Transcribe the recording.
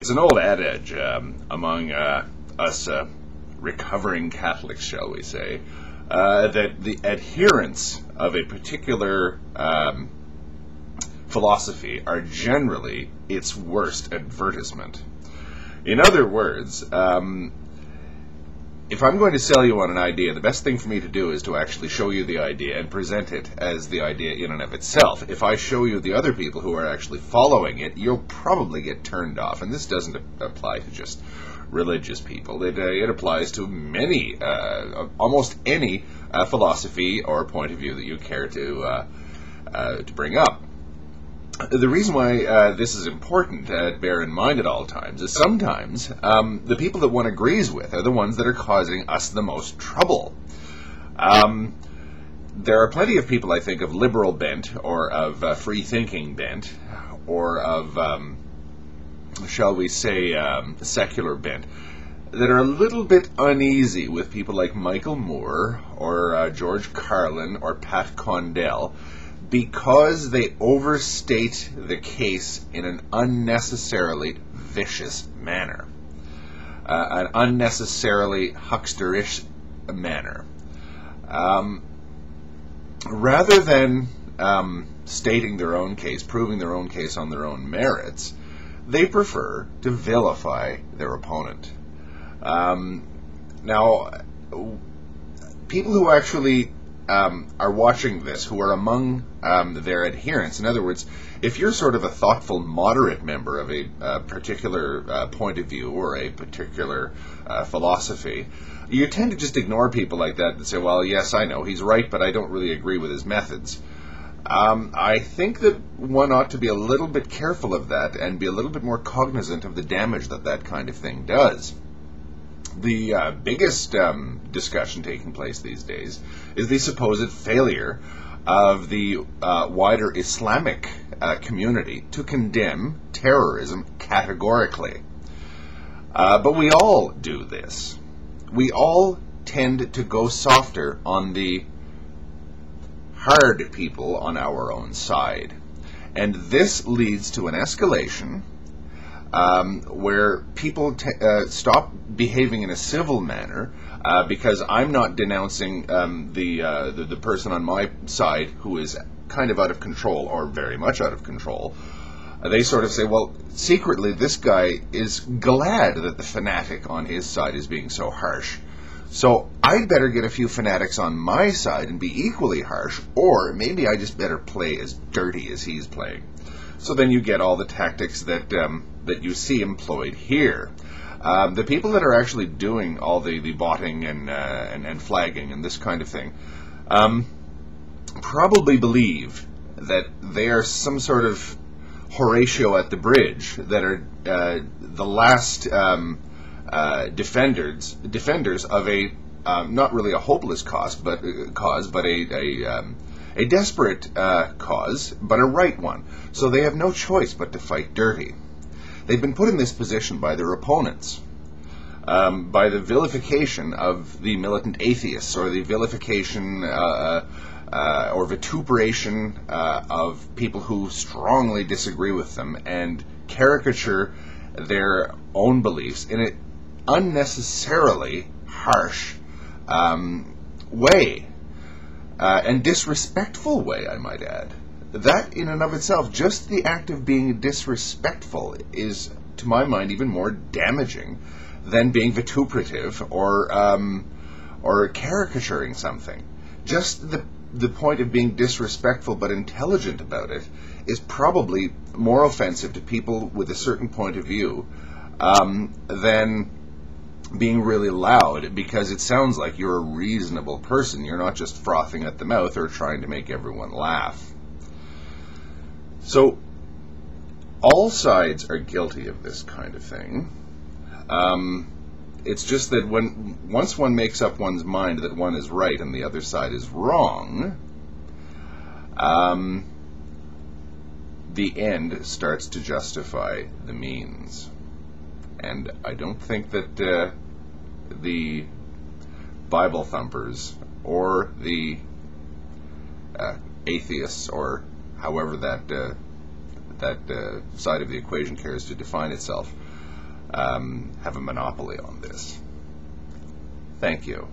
It's an old adage among us recovering Catholics, shall we say, that the adherents of a particular philosophy are generally its worst advertisement. In other words, if I'm going to sell you on an idea, the best thing for me to do is to actually show you the idea and present it as the idea in and of itself. If I show you the other people who are actually following it, you'll probably get turned off. And this doesn't apply to just religious people. It applies to many, almost any philosophy or point of view that you care to bring up. The reason why this is important to bear in mind at all times is sometimes the people that one agrees with are the ones that are causing us the most trouble. There are plenty of people, I think, of liberal bent or of free-thinking bent or of, shall we say, secular bent that are a little bit uneasy with people like Michael Moore or George Carlin or Pat Condell, because they overstate the case in an unnecessarily vicious manner, an unnecessarily hucksterish manner. Rather than stating their own case, proving their own case on their own merits, they prefer to vilify their opponent. Now, people who actually are watching this, who are among their adherents. In other words, if you're sort of a thoughtful, moderate member of a particular point of view or a particular philosophy, you tend to just ignore people like that and say, well, yes, I know, he's right, but I don't really agree with his methods. I think that one ought to be a little bit careful of that and be a little bit more cognizant of the damage that that kind of thing does. The biggest discussion taking place these days is the supposed failure of the wider Islamic community to condemn terrorism categorically. But we all do this. We all tend to go softer on the hard people on our own side. And this leads to an escalation where people stop behaving in a civil manner because I'm not denouncing the person on my side who is kind of out of control or very much out of control. They sort of say, well, secretly this guy is glad that the fanatic on his side is being so harsh. So I'd better get a few fanatics on my side and be equally harsh, or maybe I just better play as dirty as he's playing. So then you get all the tactics that you see employed here. The people that are actually doing all the botting and flagging and this kind of thing probably believe that they are some sort of Horatio at the bridge, that are the last defenders of a not really a hopeless cause, but a desperate cause, but a right one. So they have no choice but to fight dirty. They've been put in this position by their opponents, by the vilification of the militant atheists, or the vilification or vituperation of people who strongly disagree with them and caricature their own beliefs in an unnecessarily harsh way, and disrespectful way, I might add. That in and of itself, just the act of being disrespectful, is, to my mind, even more damaging than being vituperative or caricaturing something. Just the point of being disrespectful but intelligent about it is probably more offensive to people with a certain point of view than being really loud, because it sounds like you're a reasonable person. You're not just frothing at the mouth or trying to make everyone laugh. So all sides are guilty of this kind of thing. It's just that once one makes up one's mind that one is right and the other side is wrong, the end starts to justify the means. And I don't think that the Bible thumpers or the atheists, or however that side of the equation cares to define itself, have a monopoly on this. Thank you.